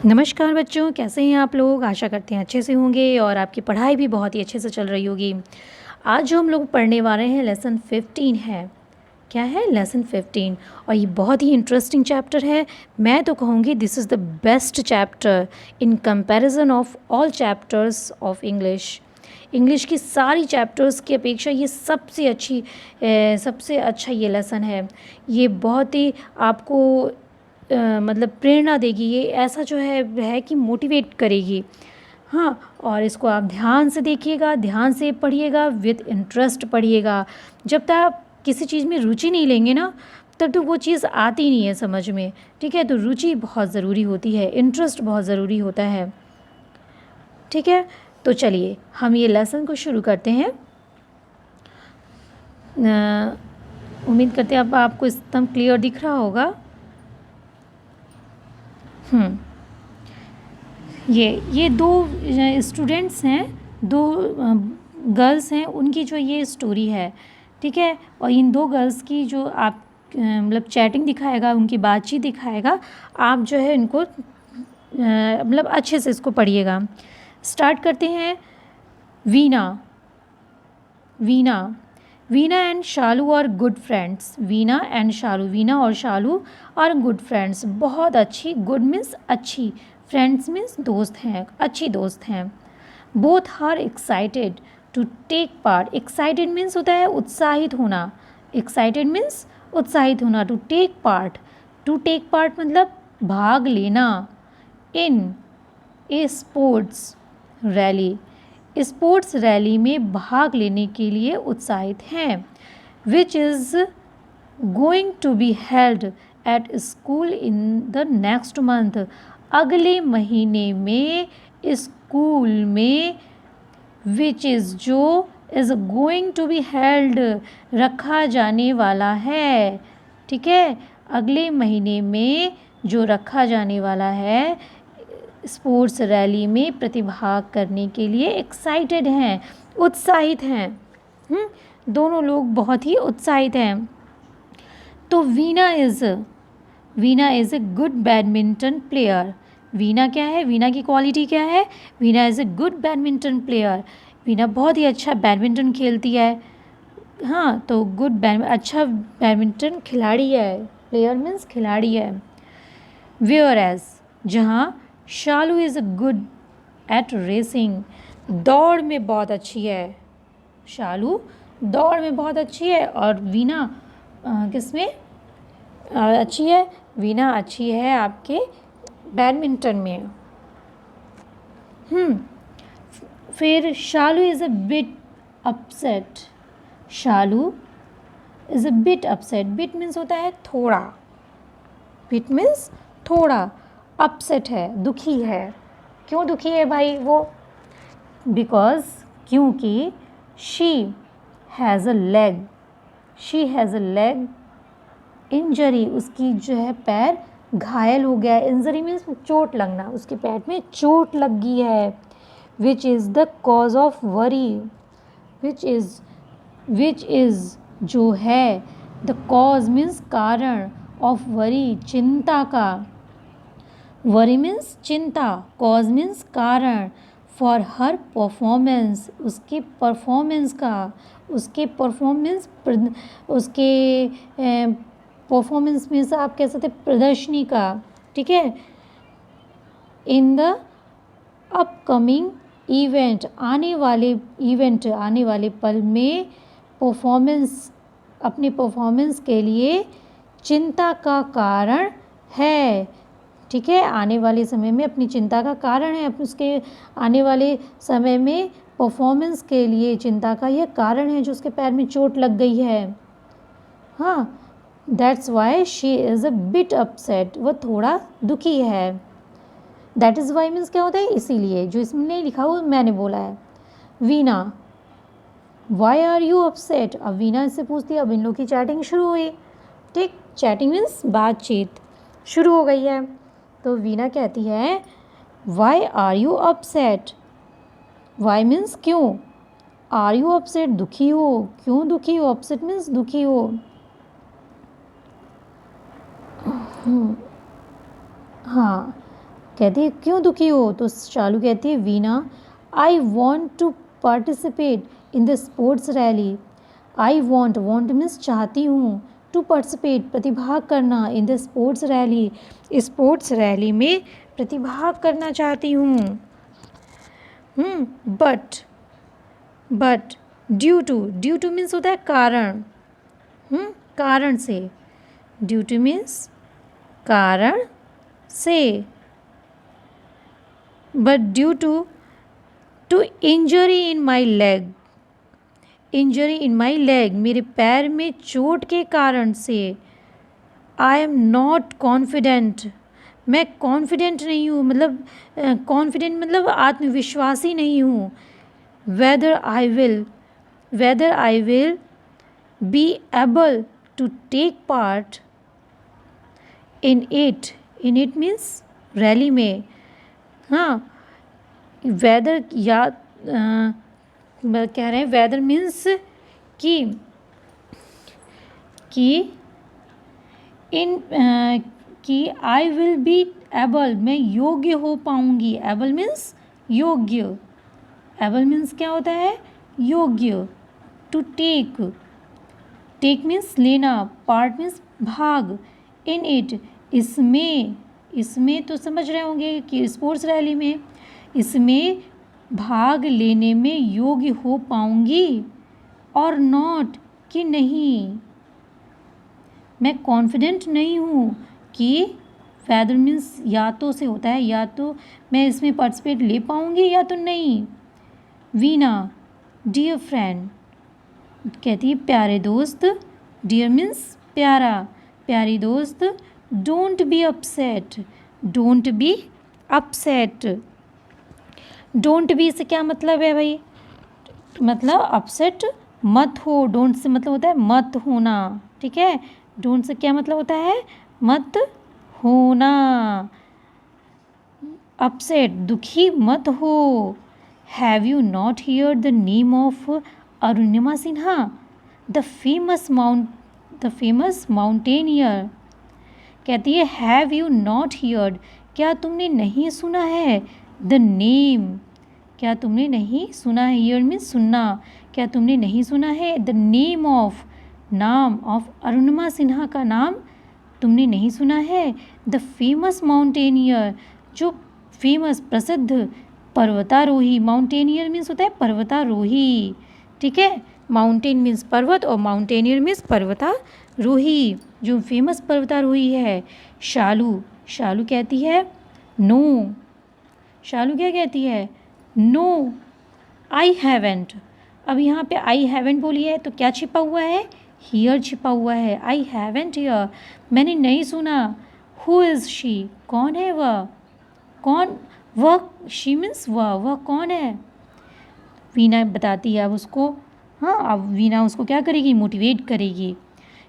नमस्कार बच्चों, कैसे हैं आप लोग। आशा करते हैं अच्छे से होंगे और आपकी पढ़ाई भी बहुत ही अच्छे से चल रही होगी। आज जो हम लोग पढ़ने वाले हैं लेसन 15 है। क्या है? लेसन 15। और ये बहुत ही इंटरेस्टिंग चैप्टर है। मैं तो कहूँगी this is the best chapter in comparison of all chapters of English की सारी चैप्टर्स की अपेक्षा ये सबसे अच्छा ये लेसन है। ये बहुत ही आपको मतलब प्रेरणा देगी। ये ऐसा जो है कि मोटिवेट करेगी। हाँ, और इसको आप ध्यान से देखिएगा, ध्यान से पढ़िएगा, विद इंटरेस्ट पढ़िएगा। जब तक आप किसी चीज़ में रुचि नहीं लेंगे ना, तब तो वो चीज़ आती नहीं है समझ में। ठीक है, तो रुचि बहुत ज़रूरी होती है, इंटरेस्ट बहुत ज़रूरी होता है। ठीक है, तो चलिए हम ये लेसन को शुरू करते हैं। उम्मीद करते हैं अब आपको एकदम क्लियर दिख रहा होगा। ये दो स्टूडेंट्स हैं, दो गर्ल्स हैं, उनकी जो ये स्टोरी है। ठीक है, और इन दो गर्ल्स की जो आप मतलब चैटिंग दिखाएगा, उनकी बातचीत दिखाएगा। आप जो है इनको मतलब अच्छे से इसको पढ़िएगा। स्टार्ट करते हैं। Veena and Shalu are good friends. Veena और शालू आर गुड फ्रेंड्स। बहुत अच्छी, गुड मीन्स अच्छी, फ्रेंड्स मीन्स दोस्त हैं, अच्छी दोस्त हैं। Both are excited to take part. Excited means होता है उत्साहित होना। एक्साइटेड मीन्स उत्साहित होना। टू टेक पार्ट मतलब भाग लेना। इन ए स्पोर्ट्स रैली में भाग लेने के लिए उत्साहित हैं। Which is going to be held at school in the next month. अगले महीने में स्कूल में, विच इज़ जो is going to be held रखा जाने वाला है। ठीक है, अगले महीने में जो रखा जाने वाला है, स्पोर्ट्स रैली में प्रतिभाग करने के लिए एक्साइटेड हैं, उत्साहित हैं। दोनों लोग बहुत ही उत्साहित हैं। तो Veena is a good badminton player. Veena क्या है? वीना की क्वालिटी क्या है? Veena is a good badminton player. Veena बहुत ही अच्छा बैडमिंटन खेलती है। हाँ, तो अच्छा बैडमिंटन खिलाड़ी है। प्लेयर मीन्स खिलाड़ी है। वेयर एज जहाँ शालू इज़ गुड एट रेसिंग। दौड़ में बहुत अच्छी है। शालू दौड़ में बहुत अच्छी है और वीना किस में अच्छी है? वीना अच्छी है आपके बैडमिंटन में। फिर Shalu is a bit upset. Shalu is a bit upset. Bit means होता है थोड़ा। बिट मीन्स थोड़ा। अपसेट है, दुखी है। क्यों दुखी है भाई वो? बिकॉज क्योंकि she has a leg injury. उसकी जो है पैर घायल हो गया है। इंजरी मीन्स चोट लगना, उसके पैर में चोट लग गई है। Which is the cause of worry. Which is जो है, द कॉज मीन्स कारण, ऑफ वरी चिंता का। वरी मीन्स चिंता, कॉज मीन्स कारण, फॉर हर परफॉर्मेंस उसके परफॉर्मेंस का। उसके परफॉर्मेंस मीन्स आप कह सकते प्रदर्शनी का। ठीक है, इन द अपकमिंग इवेंट आने वाले पल में अपने परफॉर्मेंस के लिए चिंता का कारण है। ठीक है, आने वाले समय में अपनी चिंता का कारण है। उसके आने वाले समय में परफॉर्मेंस के लिए चिंता का यह कारण है जो उसके पैर में चोट लग गई है। हाँ, that's why she is a bit upset. वह थोड़ा दुखी है। दैट इज़ वाई मीन्स क्या होता है? इसीलिए। जो इसमें नहीं लिखा वो मैंने बोला है। Veena, why are you upset. अब वीना इससे पूछती है। अब इन लोग की चैटिंग शुरू हुई। ठीक, चैटिंग मीन्स बातचीत शुरू हो गई है। तो वीना कहती है why are you upset. Why means क्यों, आर यू अपसेट दुखी हो, क्यों दुखी हो। अपसेट मीन्स दुखी हो। हाँ, कहती है क्यों दुखी हो? तो शालू कहती है Veena, I want to participate in the sports rally. I want means चाहती हूँ, टू पार्टिसिपेट प्रतिभाग करना, in the sports rally sports rally में प्रतिभाग करना चाहती हूँ। बट ड्यू टू मीन्स होता है कारण, कारण से, ड्यू टू मीन्स कारण से, but due to injury in my leg, injury in my leg मेरे पैर में चोट के कारण से, आई एम नॉट कॉन्फिडेंट मैं कॉन्फिडेंट नहीं हूँ, मतलब कॉन्फिडेंट मतलब आत्मविश्वासी नहीं हूँ। Whether I will be able to take part in it means rally में। हाँ, वेदर या कह रहे हैं वेदर मीन्स कि आई विल बी एबल मैं योग्य हो पाऊंगी। एबल मीन्स योग्य, एबल मीन्स क्या होता है? योग्य। टू टेक मीन्स लेना, पार्ट मीन्स भाग, इन इट इसमें तो समझ रहे होंगे कि स्पोर्ट्स रैली में, इसमें भाग लेने में योग्य हो पाऊंगी, और नॉट कि नहीं, मैं कॉन्फिडेंट नहीं हूँ कि वेदर मीन्स या तो से होता है, या तो मैं इसमें पार्टिसिपेट ले पाऊँगी या तो नहीं। वीना, डियर फ्रेंड, कहती है प्यारे दोस्त, डियर मीन्स प्यारा, प्यारी दोस्त, don't be upset, don't be upset. Don't be से क्या मतलब है भाई? मतलब अपसेट मत हो, डोंट से मतलब होता है मत होना, ठीक है। डोंट से क्या मतलब होता है? मत होना। अपसेट दुखी मत हो। Have you not here the name of Arunima Sinha, the famous mountaineer. कहती है हैव यू नॉट हियर्ड, क्या तुमने नहीं सुना है? द नेम, क्या तुमने नहीं सुना है? हियर मीन्स सुनना। क्या तुमने नहीं सुना है? द नेम ऑफ, नाम ऑफ अरुणिमा सिन्हा का नाम तुमने नहीं सुना है? द फेमस माउंटेनियर, जो फेमस प्रसिद्ध पर्वतारोही, माउंटेनियर मीन्स होता है पर्वतारोही, ठीक है। माउंटेन मीन्स पर्वत और माउंटेनियर मीन्स पर्वतारोही, जो फेमस पर्वतारोही है। शालू कहती है नो, शालू क्या कहती है? No I haven't. अब यहाँ पे आई हैवेंट बोली है तो क्या छिपा हुआ है? हियर छिपा हुआ है। आई हैवेंट हियर, मैंने नहीं सुना। हु इज़ शी, कौन है वह? कौन वह? शी मीन्स वह कौन है? वीना बताती है अब उसको। हाँ, अब वीना उसको क्या करेगी? मोटिवेट करेगी।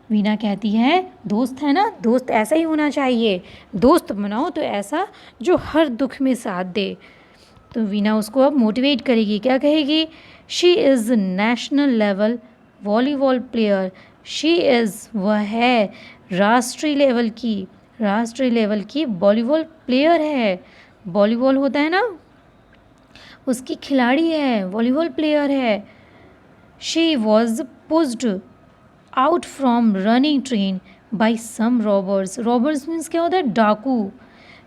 वीना कहती है दोस्त है ना, दोस्त ऐसा ही होना चाहिए, दोस्त बनाओ तो ऐसा जो हर दुख में साथ दे। तो वीना उसको अब मोटिवेट करेगी, क्या कहेगी? She is national level volleyball player, she is वह है राष्ट्रीय लेवल की वॉलीबॉल प्लेयर है। वॉलीबॉल होता है ना, उसकी खिलाड़ी है, वॉलीबॉल प्लेयर है। She was pushed out from running train by some robbers. Robbers means क्या होता है? डाकू।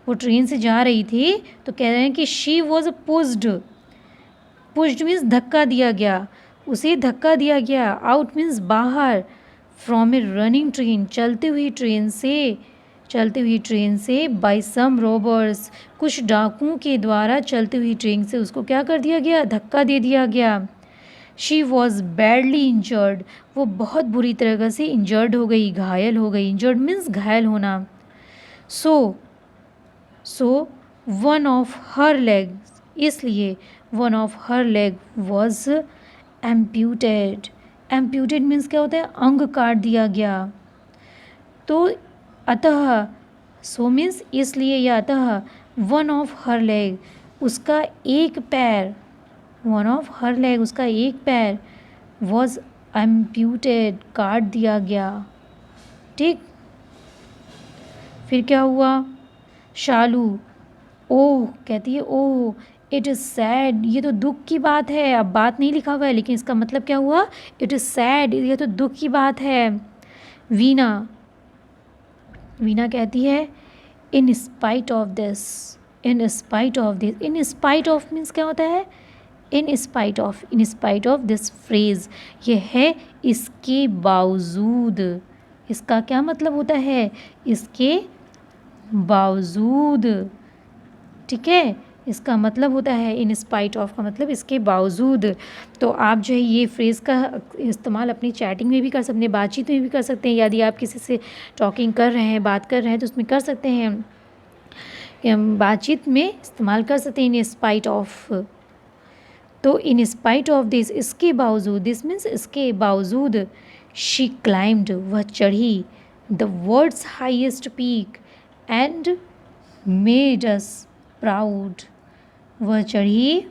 वो ट्रेन से जा रही थी तो कह रहे हैं कि शी वॉज पुश्ड मीन्स धक्का दिया गया, उसे धक्का दिया गया। आउट मीन्स बाहर, फ्रॉम ए रनिंग ट्रेन चलती हुई ट्रेन से बाई सम रॉबर्स, कुछ डाकुओं के द्वारा चलती हुई ट्रेन से उसको क्या कर दिया गया? धक्का दे दिया गया। शी वॉज बैडली इंजर्ड, वो बहुत बुरी तरह से इंजर्ड हो गई, घायल हो गई। इंजर्ड मीन्स घायल होना। So one of her leg, इसलिए one of her leg was amputated. Amputated means क्या होता है? अंग काट दिया गया। तो अतः, सो मीन्स इसलिए या अतः, वन ऑफ हर लेग उसका एक पैर, वन ऑफ हर लेग उसका एक पैर वॉज एम्प्यूटेड काट दिया गया, ठीक। फिर क्या हुआ? शालू ओह, कहती है ओह इट इज़ सैड, ये तो दुख की बात है। अब बात नहीं लिखा हुआ है लेकिन इसका मतलब क्या हुआ, इट इज़ सैड, ये तो दुख की बात है। वीना वीना कहती है इन spite of this, in spite of this, in spite of means क्या होता है, इन स्पाइट ऑफ दिस फ्रेज, ये है इसके बावजूद। इसका क्या मतलब होता है, इसके बावजूद। ठीक है, इसका मतलब होता है इन स्पाइट ऑफ का मतलब इसके बावजूद। तो आप जो है ये फ्रेज़ का इस्तेमाल अपनी चैटिंग में भी कर सकते हैं, बातचीत में भी कर सकते हैं। यदि आप किसी से टॉकिंग कर रहे हैं, बात कर रहे हैं तो उसमें कर सकते हैं, बातचीत में इस्तेमाल कर सकते हैं इन स्पाइट ऑफ। तो इन स्पाइट ऑफ दिस, इसके बावजूद, दिस मीन्स इसके बावजूद, शी क्लाइम्ड, वह चढ़ी, the world's highest peak and made us proud, वह चढ़ी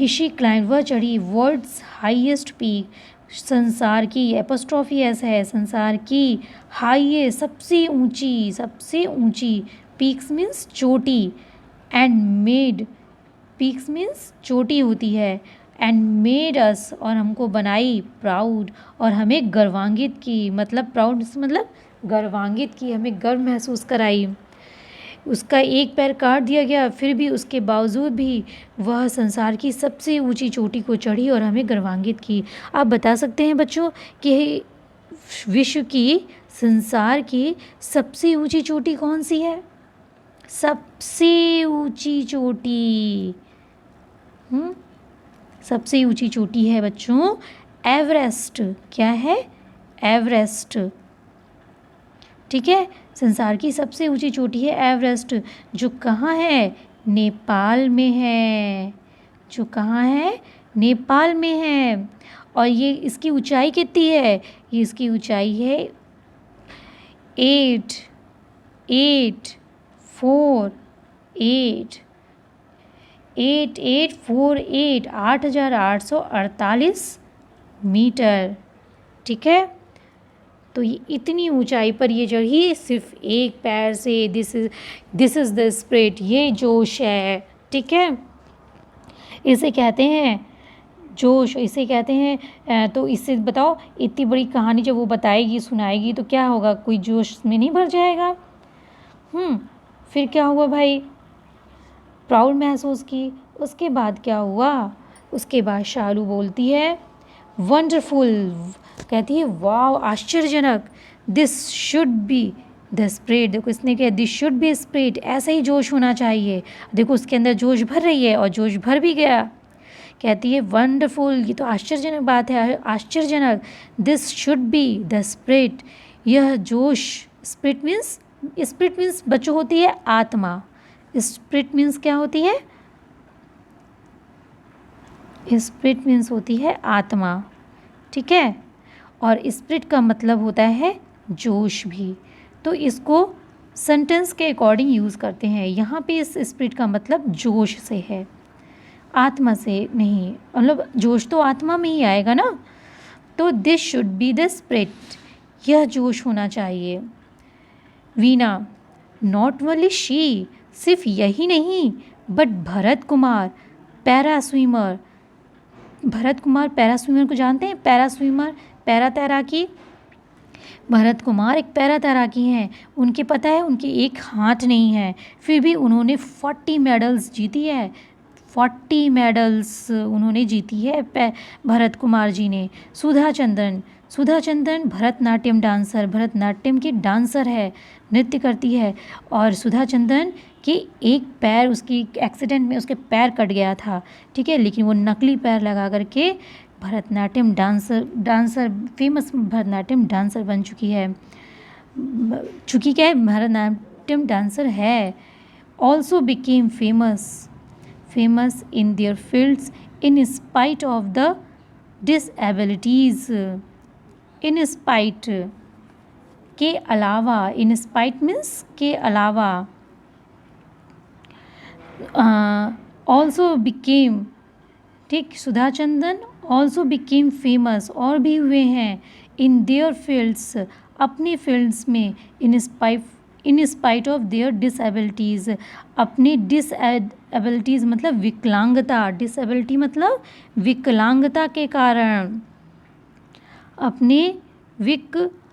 शी क्लाइम्ड, वह चढ़ी वर्ल्ड्स हाईएस्ट पीक, संसार की, एपोस्ट्रॉफी एस है, संसार की हाईएस्ट सबसे ऊंची, पीक्स मीन्स चोटी, एंड मेड, पीक्स मीन्स चोटी होती है, एंड मेड अस और हमको बनाई, प्राउड और हमें गर्वान्वित की, मतलब प्राउड मतलब गर्वान्वित की, हमें गर्व महसूस कराई। उसका एक पैर काट दिया गया फिर भी उसके बावजूद भी वह संसार की सबसे ऊंची चोटी को चढ़ी और हमें गर्वान्वित की। आप बता सकते हैं बच्चों कि विश्व की, संसार की सबसे ऊंची चोटी कौन सी है, सबसे ऊंची चोटी, सबसे ऊंची चोटी है बच्चों एवरेस्ट। क्या है, एवरेस्ट। ठीक है, संसार की सबसे ऊंची चोटी है एवरेस्ट, जो कहाँ है, नेपाल में है, जो कहाँ है, नेपाल में है। और ये इसकी ऊंचाई कितनी है, ये इसकी ऊंचाई है 8848 मीटर। ठीक है, तो ये इतनी ऊंचाई पर ये चढ़ी सिर्फ एक पैर से। दिस इज़ द स्पिरिट, ये जोश है। ठीक है, इसे कहते हैं जोश, इसे कहते हैं। तो इससे बताओ, इतनी बड़ी कहानी जब वो बताएगी, सुनाएगी तो क्या होगा, कोई जोश में नहीं भर जाएगा। फिर क्या हुआ भाई, प्राउड महसूस की। उसके बाद क्या हुआ, उसके बाद शालू बोलती है वंडरफुल, कहती है वाव, आश्चर्यजनक, this should be the spirit. देखो इसने कहा दिस शुड बी स्पिरिट, ऐसा ही जोश होना चाहिए। देखो उसके अंदर जोश भर रही है और जोश भर भी गया। कहती है वंडरफुल, ये तो आश्चर्यजनक बात है, आश्चर्यजनक। This should be the spirit, यह जोश, स्पिरिट मीन्स बच्चों होती है आत्मा। स्पिरिट मीन्स क्या होती है, स्पिरिट मीन्स होती है आत्मा। ठीक है, और स्पिरिट का मतलब होता है जोश भी। तो इसको सेंटेंस के अकॉर्डिंग यूज़ करते हैं। यहाँ पे इस स्पिरिट का मतलब जोश से है, आत्मा से नहीं, मतलब जोश तो आत्मा में ही आएगा ना। तो this should be the spirit, यह जोश होना चाहिए। वीना नॉट ओनली शी, सिर्फ यही नहीं, but Bharat Kumar para swimmer, Bharat Kumar para swimmer को जानते हैं, पैरा स्विमर, पैरा तैराकी। भरत कुमार एक पैरा तैराकी हैं। उनके पता है उनके एक हाथ नहीं है, फिर भी उन्होंने 40 मेडल्स जीती है, 40 मेडल्स उन्होंने जीती है भरत कुमार जी ने। सुधा चंदन भरतनाट्यम डांसर, भरतनाट्यम की डांसर है, नृत्य करती है। और सुधा चंदन के एक पैर, उसकी एक्सीडेंट में उसके पैर कट गया था। ठीक है, लेकिन वो नकली पैर लगा करके Bharatanatyam dancer famous Bharatanatyam dancer बन चुकी है, क्या है, भरतनाट्यम डांसर है। Also became famous in their fields in spite of the disabilities. In spite के अलावा, इन स्पाइट मीन्स के अलावा, ऑल्सो बिकेम, ठीक, सुधा चंदन ऑल्सो बिकेम फेमस, और भी हुए हैं, इन देयर फील्ड्स, अपने फील्ड्स में इन स्पाइट ऑफ देयर डिसेबिलिटीज़, अपनी डिसेबिलिटीज़ मतलब विकलांगता, डिसेबिलिटी मतलब विकलांगता के कारण, अपने विकलांगता,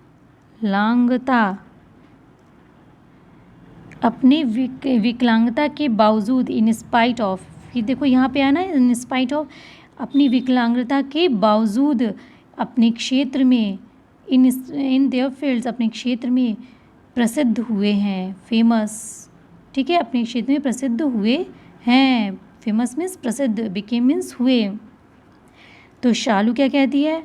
अपनी विकलांगता के बावजूद, इन स्पाइट ऑफ, ये देखो यहाँ पे आना इन स्पाइट ऑफ, अपनी विकलांगता के बावजूद अपने क्षेत्र में, इन देयर फील्ड्स, अपने क्षेत्र में प्रसिद्ध हुए हैं, फेमस, ठीक है, अपने क्षेत्र में प्रसिद्ध हुए हैं, फेमस मीन्स प्रसिद्ध, बिकेम मीन्स हुए। तो शालू क्या कहती है,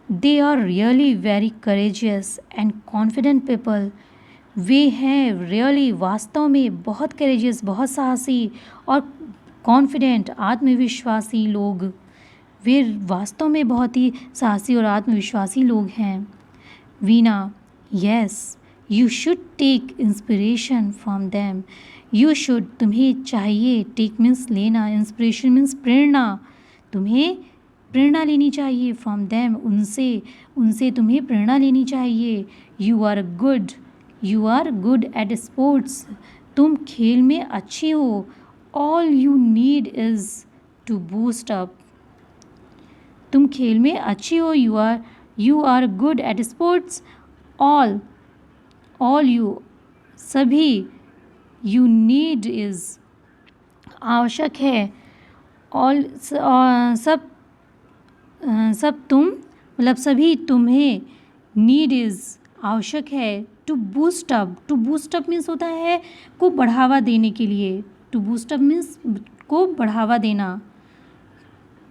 they are really very courageous and confident people, वे हैं रियली वास्तव में बहुत करेजियस, बहुत साहसी और कॉन्फिडेंट आत्मविश्वासी लोग, वे वास्तव में बहुत ही साहसी और आत्मविश्वासी लोग हैं। Veena, yes you should take inspiration from them, you should तुम्हें चाहिए, टेक मीन्स लेना, इंस्पिरेशन मीन्स प्रेरणा, तुम्हें प्रेरणा लेनी चाहिए, फ्रॉम देम उनसे तुम्हें प्रेरणा लेनी चाहिए। You are good at sports, तुम खेल में अच्छी हो, all you need is to boost up, तुम खेल में अच्छी हो, you are good at sports, all you सभी, यू नीड इज़ आवश्यक है, ऑल सब तुम मतलब सभी तुम्हें, नीड इज़ आवश्यक है, टू बूस्ट अप मीन्स होता है को बढ़ावा देने के लिए, टू बूस्ट अप मीन्स को बढ़ावा देना,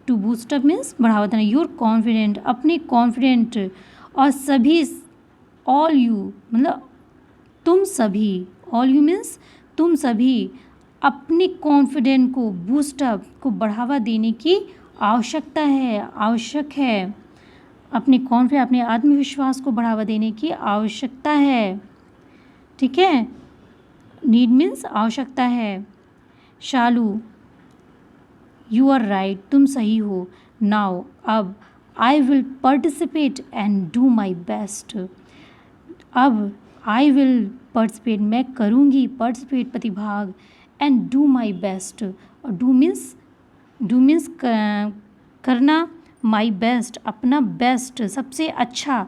टू बूस्ट अप मीन्स बढ़ावा देना, यूर कॉन्फिडेंट, अपने कॉन्फिडेंट, और सभी, ऑल यू मतलब तुम सभी, ऑल यू मीन्स तुम सभी, अपने कॉन्फिडेंट को, बूस्ट अप को बढ़ावा देने की आवश्यक है, अपने कॉन्फिडेंस, अपने आत्मविश्वास को बढ़ावा देने की आवश्यकता है, ठीक है, नीड मीन्स आवश्यकता है। शालू, यू आर राइट, तुम सही हो, नाउ अब, I will participate and do my best, अब आई विल पार्टिसिपेट मैं करूँगी, पार्टिसिपेट प्रतिभाग, एंड डू माई बेस्ट, और डू मीन्स करना, माई बेस्ट अपना बेस्ट सबसे अच्छा,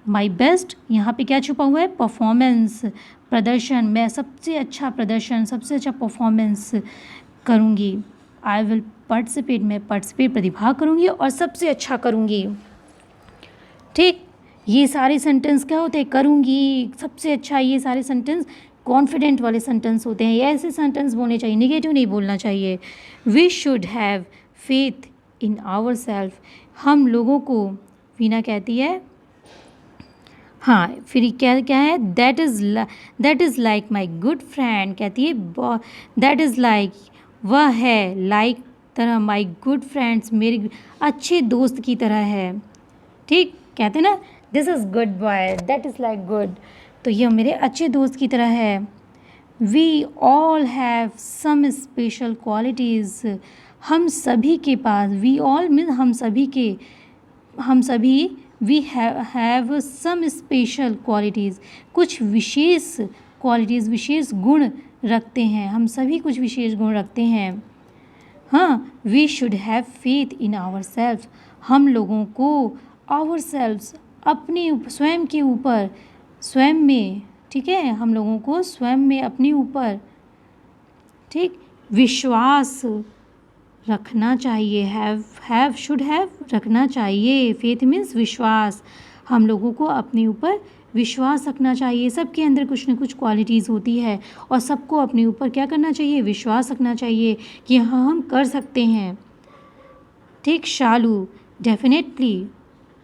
माई बेस्ट यहाँ पे क्या छुपा हुआ है, परफॉर्मेंस प्रदर्शन, मैं सबसे अच्छा प्रदर्शन, सबसे अच्छा परफॉर्मेंस करूँगी, आई विल पार्टिसिपेट मैं पार्टिसिपेट प्रतिभाग करूँगी और सबसे अच्छा करूँगी, ठीक। ये सारे सेंटेंस क्या होते हैं, करूँगी, सबसे अच्छा, ये सारे सेंटेंस कॉन्फिडेंट वाले सेंटेंस होते हैं, ये ऐसे सेंटेंस बोलने चाहिए, निगेटिव नहीं बोलना चाहिए। We should have faith in our self, हम लोगों को, वीना कहती है, हाँ फिर क्या है, that is like my good friend, कहती है दैट इज़ लाइक, वह है, लाइक तरह, माई गुड फ्रेंड्स मेरे अच्छे दोस्त की तरह है, ठीक, कहते हैं ना this is good boy, that is like good, तो यह मेरे अच्छे दोस्त की तरह है। We all have some special qualities, हम सभी के पास, वी ऑल मीन हम सभी, we have some special qualities, कुछ विशेष क्वालिटीज़, विशेष गुण रखते हैं, हम सभी कुछ विशेष गुण रखते हैं। हाँ, we should have faith in our self, हम लोगों को आवर सेल्व्स अपने स्वयं के ऊपर, स्वयं में, ठीक है, हम लोगों को स्वयं में अपने ऊपर, ठीक, विश्वास रखना चाहिए, शुड हैव रखना चाहिए, फेथ मीन्स विश्वास, हम लोगों को अपने ऊपर विश्वास रखना चाहिए, सबके अंदर कुछ न कुछ क्वालिटीज़ होती है और सबको अपने ऊपर क्या करना चाहिए, विश्वास रखना चाहिए कि हाँ हम कर सकते हैं, ठीक। शालू, डेफिनेटली,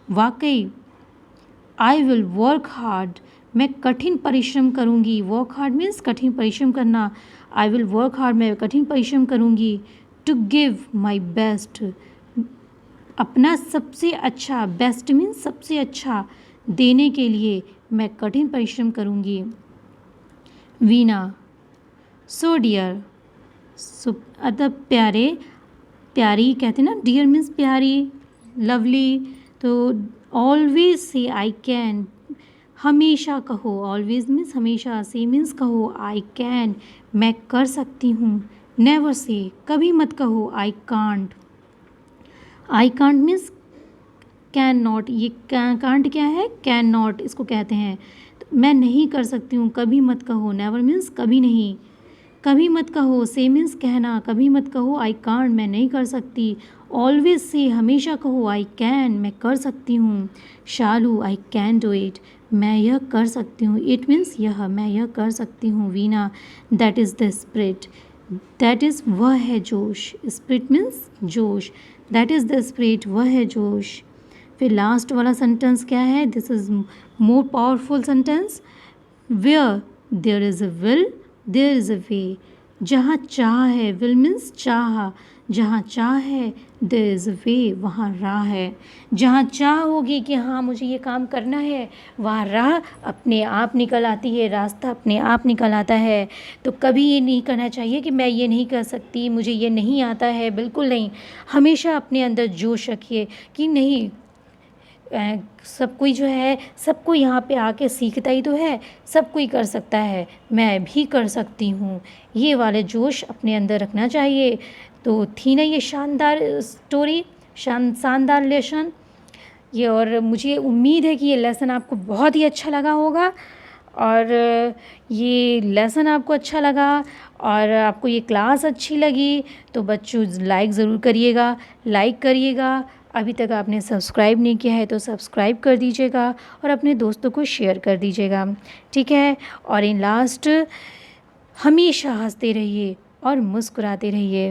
वाकई, आई विल वर्क हार्ड, मैं कठिन परिश्रम करूँगी, वर्क हार्ड मीन्स कठिन परिश्रम करना, आई विल वर्क हार्ड, मैं कठिन परिश्रम करूँगी, टू गिव माई बेस्ट, अपना सबसे अच्छा, बेस्ट मीन्स सबसे अच्छा देने के लिए मैं कठिन परिश्रम करूँगी। वीना, सो डियर, सो अतः प्यारे, प्यारी कहते हैं ना, डियर मीन्स प्यारी, लवली, तो ऑलवेज से आई कैन, हमेशा कहो, ऑलवेज मीन्स हमेशा, से मीन्स कहो आई कैन, मैं कर सकती हूँ। नेवर से, कभी मत कहो I can't. I can't means can not, ये कांट क्या है, कैन नॉट इसको कहते हैं। तो मैं नहीं कर सकती हूँ, कभी मत कहो, नेवर मीन्स कभी नहीं। कभी मत कहो, से मीन्स कहना, कभी मत कहो आई कांट, मैं नहीं कर सकती। ऑलवेज से, हमेशा कहो आई कैन, मैं कर सकती हूँ। शालू, आई कैन डू इट, मैं यह कर सकती हूँ। इट मीन्स यह, मैं यह कर सकती हूँ। Veena, that is the spirit, that is वह है जोश। स्पिरिट मीन्स जोश, दैट इज़ द स्पिरिट, वह है जोश। फिर लास्ट वाला सेंटेंस क्या है, this is more powerful sentence, where there is a will there is a way. जहाँ चाह है, विल मीन्स चाह, जहाँ चाह है देयर इज़ अ वे, वहाँ राह है। जहाँ चाह होगी कि हाँ मुझे ये काम करना है, वहाँ राह अपने आप निकल आती है, रास्ता अपने आप निकल आता है। तो कभी ये नहीं करना चाहिए कि मैं ये नहीं कर सकती, मुझे ये नहीं आता है, बिल्कुल नहीं। हमेशा अपने अंदर जोश रखिए कि नहीं, सब कोई जो है, सब कोई यहाँ पे आके सीखता ही तो है, सब कोई कर सकता है, मैं भी कर सकती हूँ। ये वाले जोश अपने अंदर रखना चाहिए। तो थी ना ये शानदार स्टोरी, शानदार लेसन ये, और मुझे उम्मीद है कि ये लेसन आपको बहुत ही अच्छा लगा होगा। और ये लेसन आपको अच्छा लगा और आपको ये क्लास अच्छी लगी तो बच्चों लाइक ज़रूर करिएगा, लाइक करिएगा। अभी तक आपने सब्सक्राइब नहीं किया है तो सब्सक्राइब कर दीजिएगा और अपने दोस्तों को शेयर कर दीजिएगा, ठीक है। और इन लास्ट, हमेशा हंसते रहिए और मुस्कुराते रहिए।